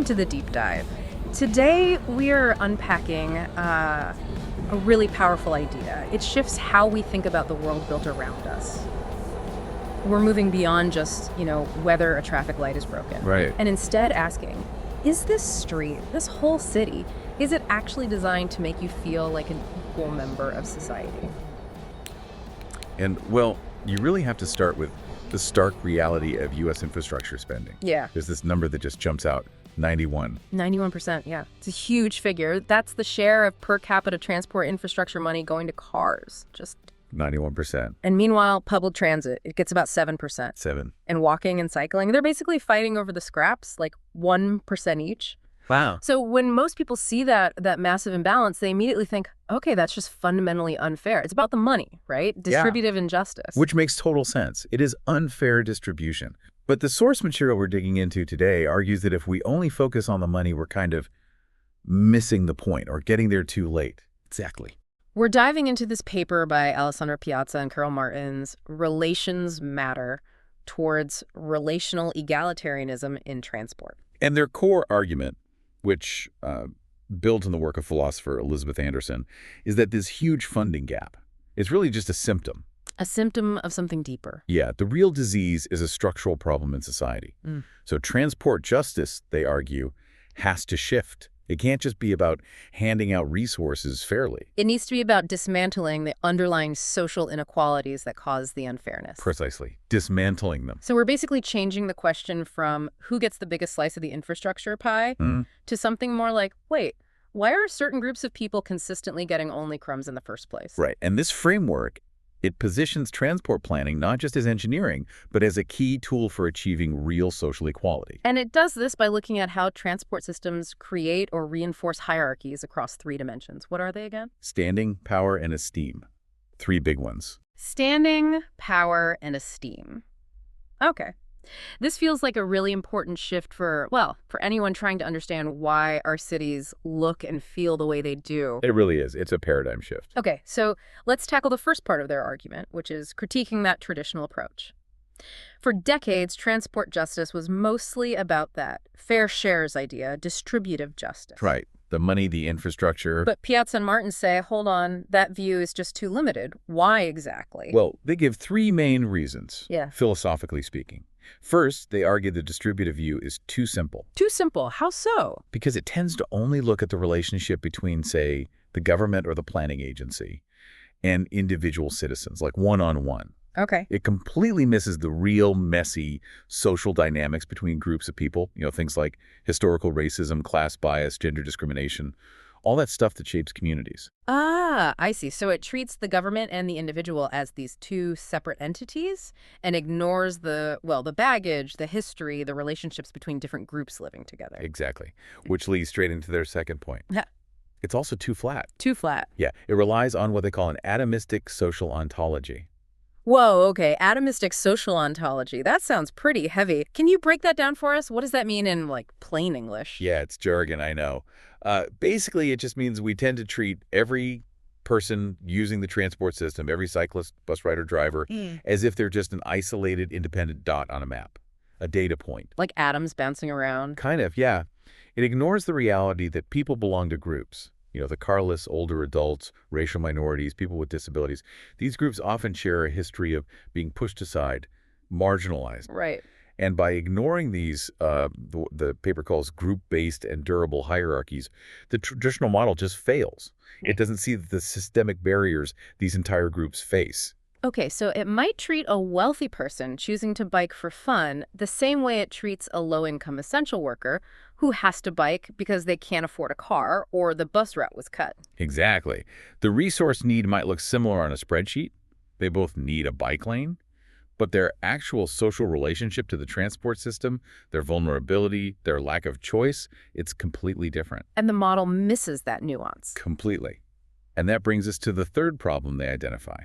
Welcome to the Deep Dive. Today we are unpacking a really powerful idea. It shifts how we think about the world built around us. We're moving beyond just, whether a traffic light is broken. Right. And instead asking, is this street, this whole city, is it actually designed to make you feel like an equal member of society? And, well, you really have to start with the stark reality of U.S. infrastructure spending. Yeah. There's this number that just jumps out, 91%, yeah. It's a huge figure. That's the share of per capita transport infrastructure money going to cars. Just 91%. And meanwhile, public transit, it gets about 7%. 7. And walking and cycling, they're basically fighting over the scraps, like 1% each. Wow. So when most people see that massive imbalance, they immediately think, okay, that's just fundamentally unfair. It's about the money, right? Distributive injustice. Which makes total sense. It is unfair distribution. But the source material we're digging into today argues that if we only focus on the money, we're kind of missing the point or getting there too late. Exactly. We're diving into this paper by Alessandro Piazza and Karel Martens, Relations Matter, towards relational egalitarianism in transport. And their core argument, which builds on the work of philosopher Elizabeth Anderson, is that this huge funding gap is really just a symptom. A symptom of something deeper. Yeah, the real disease is a structural problem in society. So transport justice, they argue, has to shift. It can't just be about handing out resources fairly. It needs to be about dismantling the underlying social inequalities that cause the unfairness. Precisely. Dismantling them. So we're basically changing the question from who gets the biggest slice of the infrastructure pie to something more like, wait, why are certain groups of people consistently getting only crumbs in the first place? Right. And this framework, it positions transport planning not just as engineering, but as a key tool for achieving real social equality. And it does this by looking at how transport systems create or reinforce hierarchies across 3 dimensions. What are they again? Standing, power, and esteem. 3 big ones. Standing, power, and esteem. Okay. This feels like a really important shift for anyone trying to understand why our cities look and feel the way they do. It really is. It's a paradigm shift. Okay, so let's tackle the first part of their argument, which is critiquing that traditional approach. For decades, transport justice was mostly about that fair shares idea, distributive justice. Right. The money, the infrastructure. But Piazza and Martin say, hold on, that view is just too limited. Why exactly? Well, they give 3 main reasons, philosophically speaking. First, they argue the distributive view is too simple. Too simple? How so? Because it tends to only look at the relationship between, say, the government or the planning agency and individual citizens, like one-on-one. Okay. It completely misses the real messy social dynamics between groups of people, things like historical racism, class bias, gender discrimination, all that stuff that shapes communities. Ah, I see. So it treats the government and the individual as these 2 separate entities and ignores the baggage, the history, the relationships between different groups living together. Exactly. Which leads straight into their second point. Yeah. It's also too flat. Too flat. Yeah. It relies on what they call an atomistic social ontology. Whoa, okay. Atomistic social ontology. That sounds pretty heavy. Can you break that down for us? What does that mean in, plain English? Yeah, it's jargon, I know. Basically, it just means we tend to treat every person using the transport system, every cyclist, bus rider, driver, as if they're just an isolated, independent dot on a map, a data point. Like atoms bouncing around? Kind of, yeah. It ignores the reality that people belong to groups. The carless, older adults, racial minorities, people with disabilities. These groups often share a history of being pushed aside, marginalized. Right. And by ignoring these, the paper calls group-based and durable hierarchies, the traditional model just fails. It doesn't see the systemic barriers these entire groups face. Okay, so it might treat a wealthy person choosing to bike for fun the same way it treats a low-income essential worker who has to bike because they can't afford a car or the bus route was cut. Exactly. The resource need might look similar on a spreadsheet. They both need a bike lane. But their actual social relationship to the transport system, their vulnerability, their lack of choice, it's completely different. And the model misses that nuance. Completely. And that brings us to the third problem they identify.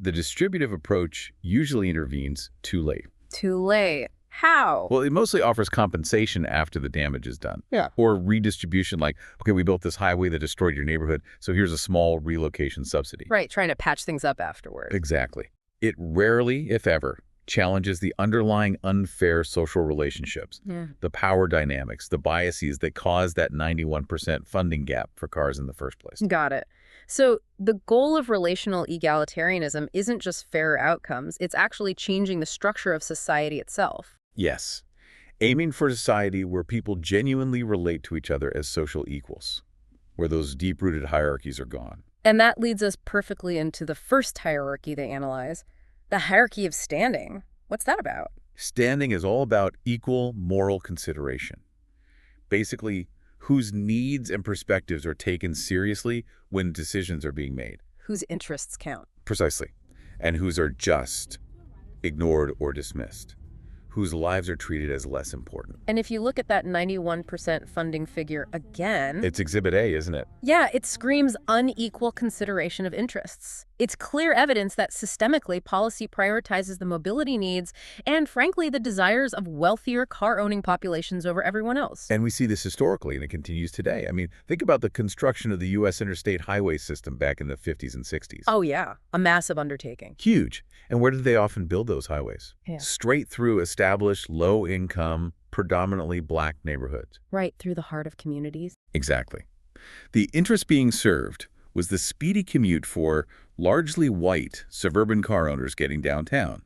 The distributive approach usually intervenes too late. Too late. How? Well, it mostly offers compensation after the damage is done. Yeah. Or redistribution, like, okay, we built this highway that destroyed your neighborhood, so here's a small relocation subsidy. Right, trying to patch things up afterwards. Exactly. It rarely, if ever, challenges the underlying unfair social relationships, the power dynamics, the biases that cause that 91% funding gap for cars in the first place. Got it. So the goal of relational egalitarianism isn't just fairer outcomes, it's actually changing the structure of society itself. Yes, aiming for a society where people genuinely relate to each other as social equals, where those deep-rooted hierarchies are gone. And that leads us perfectly into the first hierarchy they analyze, the hierarchy of standing. What's that about? Standing is all about equal moral consideration. Basically, whose needs and perspectives are taken seriously when decisions are being made. Whose interests count. Precisely. And whose are just ignored or dismissed. Whose lives are treated as less important. And if you look at that 91% funding figure again... It's Exhibit A, isn't it? Yeah, it screams unequal consideration of interests. It's clear evidence that systemically policy prioritizes the mobility needs and, frankly, the desires of wealthier car-owning populations over everyone else. And we see this historically, and it continues today. I mean, think about the construction of the U.S. interstate highway system back in the 50s and 60s. Oh, yeah. A massive undertaking. Huge. And where did they often build those highways? Yeah. Straight through established, low-income, predominantly black neighborhoods. Right through the heart of communities. Exactly. The interest being served was the speedy commute for largely white suburban car owners getting downtown.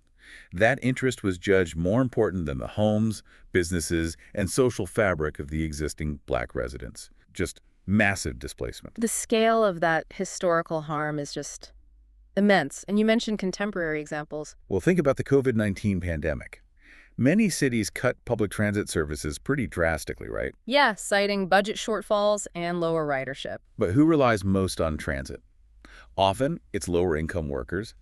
That interest was judged more important than the homes, businesses, and social fabric of the existing black residents. Just massive displacement. The scale of that historical harm is just immense. And you mentioned contemporary examples. Well, think about the COVID-19 pandemic. Many cities cut public transit services pretty drastically, right? Yeah, citing budget shortfalls and lower ridership. But who relies most on transit? Often, it's lower-income workers,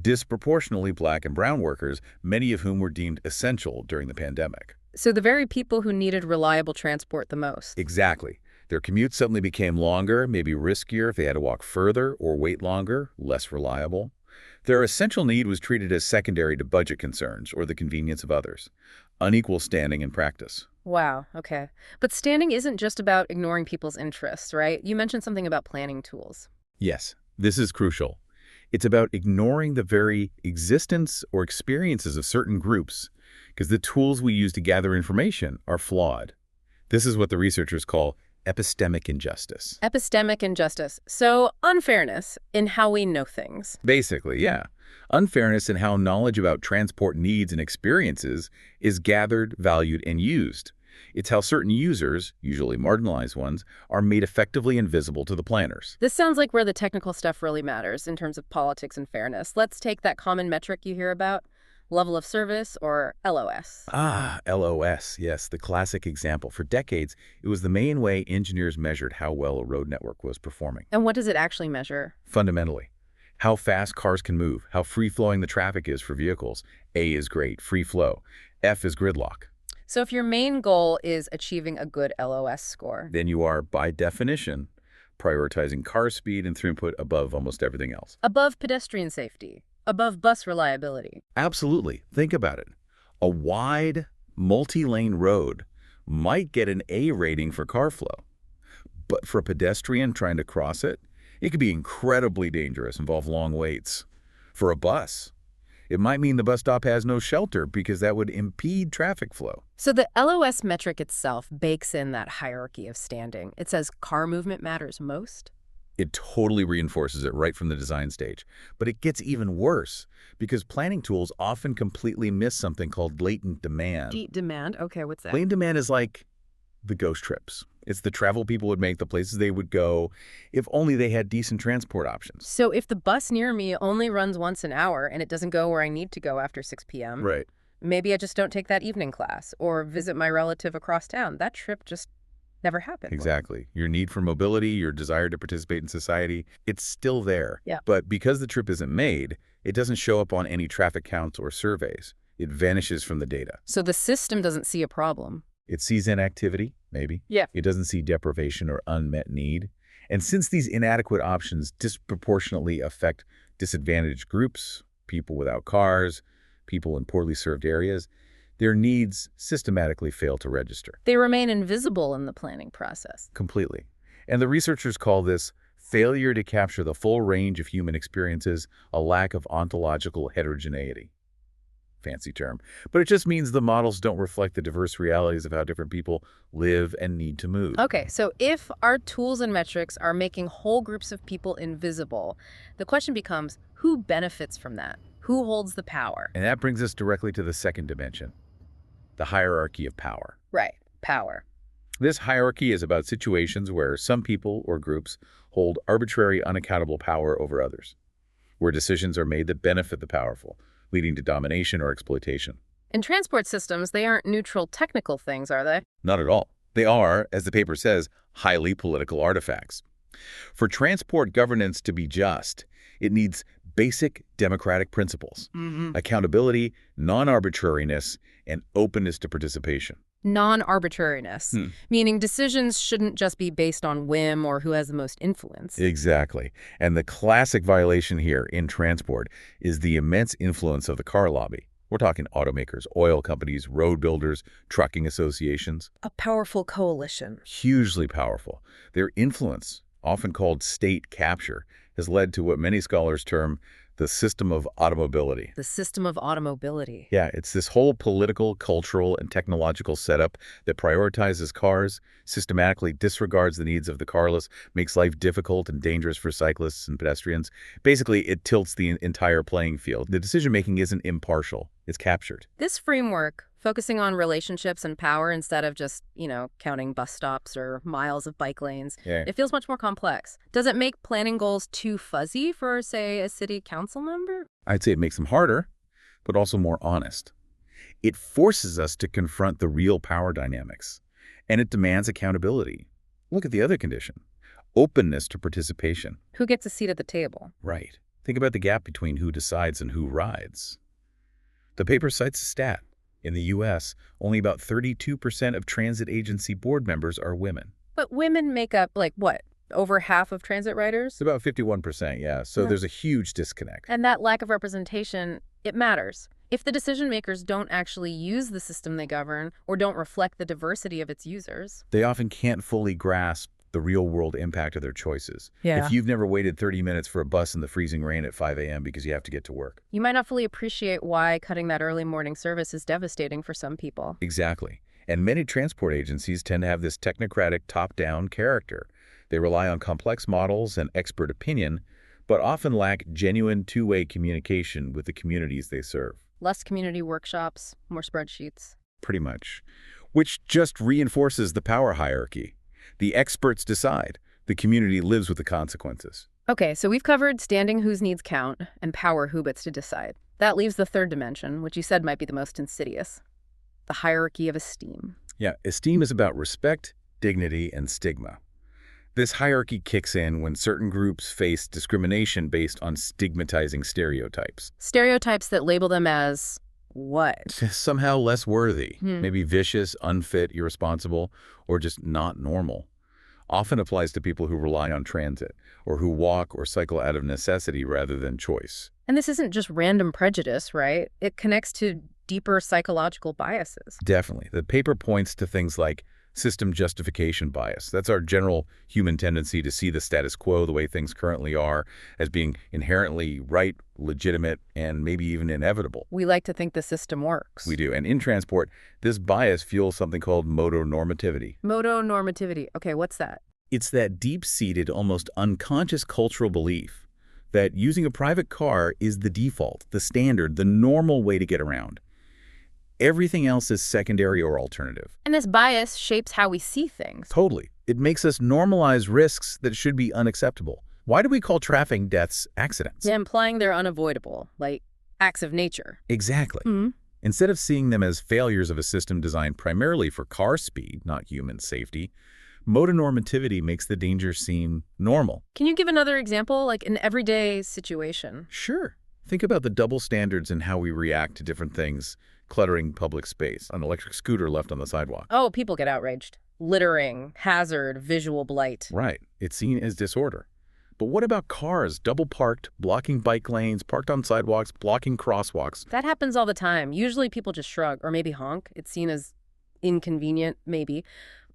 disproportionately black and brown workers, many of whom were deemed essential during the pandemic. So the very people who needed reliable transport the most. Exactly. Their commute suddenly became longer, maybe riskier if they had to walk further or wait longer, less reliable. Their essential need was treated as secondary to budget concerns or the convenience of others. Unequal standing in practice. Wow, okay. But standing isn't just about ignoring people's interests, right? You mentioned something about planning tools. Yes, this is crucial. It's about ignoring the very existence or experiences of certain groups because the tools we use to gather information are flawed. This is what the researchers call epistemic injustice. Epistemic injustice. So unfairness in how we know things. Basically, yeah. Unfairness in how knowledge about transport needs and experiences is gathered, valued, and used. It's how certain users, usually marginalized ones, are made effectively invisible to the planners. This sounds like where the technical stuff really matters in terms of politics and fairness. Let's take that common metric you hear about, level of service, or LOS. Ah, LOS, yes, the classic example. For decades, it was the main way engineers measured how well a road network was performing. And what does it actually measure? Fundamentally, how fast cars can move, how free-flowing the traffic is for vehicles. A is great, free flow. F is gridlock. So if your main goal is achieving a good LOS score, Then you are, by definition, prioritizing car speed and throughput above almost everything else. above pedestrian safety, above bus reliability. Absolutely. Think about it. A wide, multi-lane road might get an A rating for car flow. But for a pedestrian trying to cross it, it could be incredibly dangerous, involve long waits. For a bus, it might mean the bus stop has no shelter because that would impede traffic flow. So the LOS metric itself bakes in that hierarchy of standing. It says car movement matters most. It totally reinforces it right from the design stage. But it gets even worse because planning tools often completely miss something called latent demand. Deep demand? Okay, what's that? Latent demand is like the ghost trips. It's the travel people would make, the places they would go, if only they had decent transport options. So if the bus near me only runs once an hour and it doesn't go where I need to go after 6 p.m., Right. maybe I just don't take that evening class or visit my relative across town. That trip just never happened. Exactly. Your need for mobility, your desire to participate in society, it's still there. Yeah. But because the trip isn't made, it doesn't show up on any traffic counts or surveys. It vanishes from the data. So the system doesn't see a problem. It sees inactivity, maybe. Yeah. It doesn't see deprivation or unmet need. And since these inadequate options disproportionately affect disadvantaged groups, people without cars, people in poorly served areas, their needs systematically fail to register. They remain invisible in the planning process. Completely. And the researchers call this failure to capture the full range of human experiences, a lack of ontological heterogeneity. fancy term, but it just means the models don't reflect the diverse realities of how different people live and need to move. Okay, so if our tools and metrics are making whole groups of people invisible, the question becomes, who benefits from that? Who holds the power? And that brings us directly to the second dimension, the hierarchy of power. Right, power. This hierarchy is about situations where some people or groups hold arbitrary, unaccountable power over others, where decisions are made that benefit the powerful, leading to domination or exploitation. In transport systems, they aren't neutral technical things, are they? Not at all. They are, as the paper says, highly political artifacts. For transport governance to be just, it needs basic democratic principles, accountability, non-arbitrariness, and openness to participation. Non-arbitrariness, meaning decisions shouldn't just be based on whim or who has the most influence. Exactly. And the classic violation here in transport is the immense influence of the car lobby. We're talking automakers, oil companies, road builders, trucking associations. A powerful coalition. Hugely powerful. Their influence, often called state capture, has led to what many scholars term the system of automobility. The system of automobility. Yeah, it's this whole political, cultural, and technological setup that prioritizes cars, systematically disregards the needs of the carless, makes life difficult and dangerous for cyclists and pedestrians. Basically, it tilts the entire playing field. The decision-making isn't impartial. It's captured. This framework, focusing on relationships and power instead of just, counting bus stops or miles of bike lanes, it feels much more complex. Does it make planning goals too fuzzy for, say, a city council member? I'd say it makes them harder, but also more honest. It forces us to confront the real power dynamics, and it demands accountability. Look at the other condition, openness to participation. Who gets a seat at the table? Right. Think about the gap between who decides and who rides. The paper cites a stat. In the U.S., only about 32% of transit agency board members are women. But women make up, over half of transit riders? It's about 51%, yeah. So there's a huge disconnect. And that lack of representation, it matters. If the decision makers don't actually use the system they govern or don't reflect the diversity of its users, they often can't fully grasp the real-world impact of their choices. Yeah. If you've never waited 30 minutes for a bus in the freezing rain at 5 a.m. because you have to get to work. You might not fully appreciate why cutting that early morning service is devastating for some people. Exactly. And many transport agencies tend to have this technocratic top-down character. They rely on complex models and expert opinion, but often lack genuine two-way communication with the communities they serve. Less community workshops, more spreadsheets. Pretty much. Which just reinforces the power hierarchy. The experts decide. The community lives with the consequences. Okay, so we've covered standing whose needs count and power who gets to decide. That leaves the third dimension, which you said might be the most insidious. The hierarchy of esteem. Yeah, esteem is about respect, dignity, and stigma. This hierarchy kicks in when certain groups face discrimination based on stigmatizing stereotypes. Stereotypes that label them as what? Somehow less worthy, maybe vicious, unfit, irresponsible, or just not normal. Often applies to people who rely on transit, or who walk or cycle out of necessity rather than choice. And this isn't just random prejudice, right? It connects to deeper psychological biases. Definitely. The paper points to things like system justification bias. That's our general human tendency to see the status quo, the way things currently are, as being inherently right, legitimate, and maybe even inevitable. We like to think the system works. We do. And in transport, this bias fuels something called motonormativity. Motonormativity. Okay, what's that? It's that deep-seated, almost unconscious cultural belief that using a private car is the default, the standard, the normal way to get around. Everything else is secondary or alternative. And this bias shapes how we see things. Totally. It makes us normalize risks that should be unacceptable. Why do we call traffic deaths accidents? Yeah, implying they're unavoidable, like acts of nature. Exactly. Instead of seeing them as failures of a system designed primarily for car speed, not human safety, motonormativity makes the danger seem normal. Can you give another example, like an everyday situation? Sure. Think about the double standards in how we react to different things. Cluttering public space, an electric scooter left on the sidewalk. Oh, people get outraged. Littering, hazard, visual blight. Right. It's seen as disorder. But what about cars, double parked, blocking bike lanes, parked on sidewalks, blocking crosswalks? That happens all the time. Usually people just shrug or maybe honk. It's seen as inconvenient, maybe,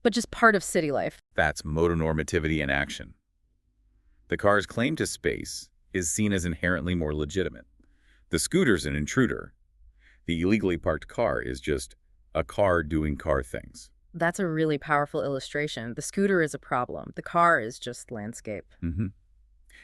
but just part of city life. That's motonormativity in action. The car's claim to space is seen as inherently more legitimate. The scooter's an intruder. The illegally parked car is just a car doing car things. That's a really powerful illustration. The scooter is a problem. The car is just landscape. hmm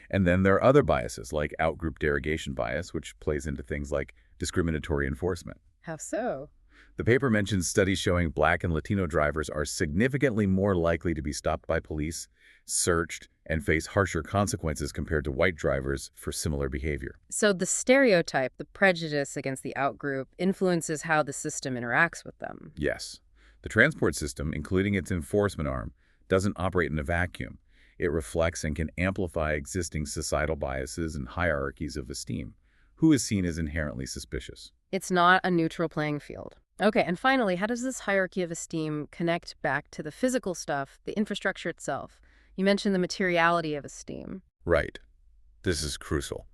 And then there are other biases, like outgroup derogation bias, which plays into things like discriminatory enforcement. How so? The paper mentions studies showing Black and Latino drivers are significantly more likely to be stopped by police, searched, and face harsher consequences compared to white drivers for similar behavior. So the stereotype, the prejudice against the outgroup, influences how the system interacts with them. Yes, the transport system, including its enforcement arm, doesn't operate in a vacuum. It reflects and can amplify existing societal biases and hierarchies of esteem. Who is seen as inherently suspicious? It's not a neutral playing field. Okay, and finally, how does this hierarchy of esteem connect back to the physical stuff, the infrastructure itself? You mentioned the materiality of esteem. Right. This is crucial.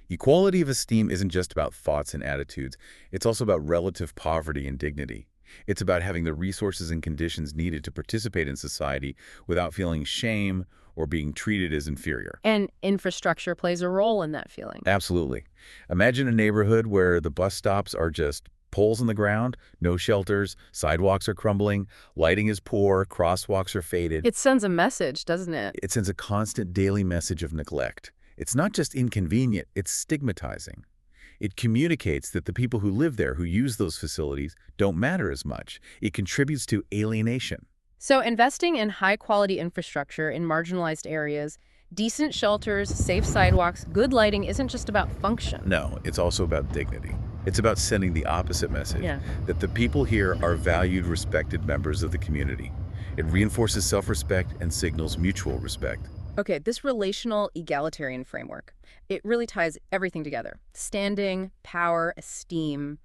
Equality of esteem isn't just about thoughts and attitudes. It's also about relative poverty and dignity. It's about having the resources and conditions needed to participate in society without feeling shame or being treated as inferior. And infrastructure plays a role in that feeling. Absolutely. Imagine a neighborhood where the bus stops are just poles in the ground, no shelters, sidewalks are crumbling, lighting is poor, crosswalks are faded. It sends a message, doesn't it? It sends a constant daily message of neglect. It's not just inconvenient, it's stigmatizing. It communicates that the people who live there, who use those facilities, don't matter as much. It contributes to alienation. So investing in high-quality infrastructure in marginalized areas, decent shelters, safe sidewalks, good lighting isn't just about function. No, it's also about dignity. It's about sending the opposite message, that the people here are valued, respected members of the community. It reinforces self-respect and signals mutual respect. Okay, this relational egalitarian framework, it really ties everything together. Standing, power, esteem.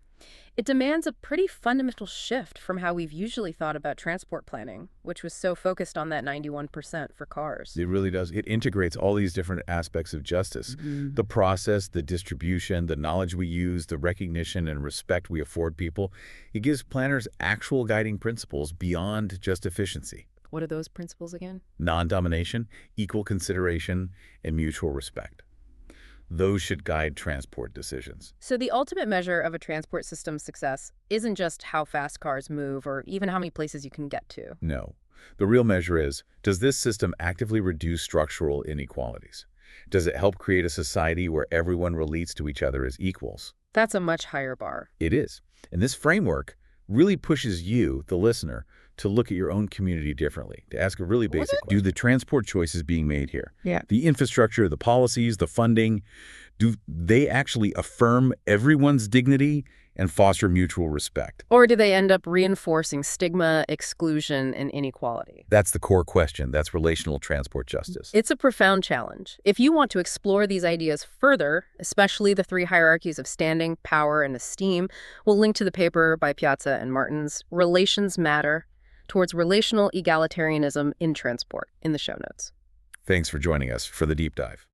It demands a pretty fundamental shift from how we've usually thought about transport planning, which was so focused on that 91% for cars. It really does. It integrates all these different aspects of justice. The process, the distribution, the knowledge we use, the recognition and respect we afford people. It gives planners actual guiding principles beyond just efficiency. What are those principles again? Non-domination, equal consideration, and mutual respect. Those should guide transport decisions. So the ultimate measure of a transport system's success isn't just how fast cars move or even how many places you can get to. No. The real measure is, does this system actively reduce structural inequalities? Does it help create a society where everyone relates to each other as equals? That's a much higher bar. It is. And this framework really pushes you, the listener, to look at your own community differently, to ask a really basic question. Do the transport choices being made here, the infrastructure, the policies, the funding, do they actually affirm everyone's dignity and foster mutual respect? Or do they end up reinforcing stigma, exclusion, and inequality? That's the core question. That's relational transport justice. It's a profound challenge. If you want to explore these ideas further, especially the three hierarchies of standing, power, and esteem, we'll link to the paper by Piazza and Martens, Relations Matter, Towards Relational Egalitarianism in Transport, in the show notes. Thanks for joining us for the deep dive.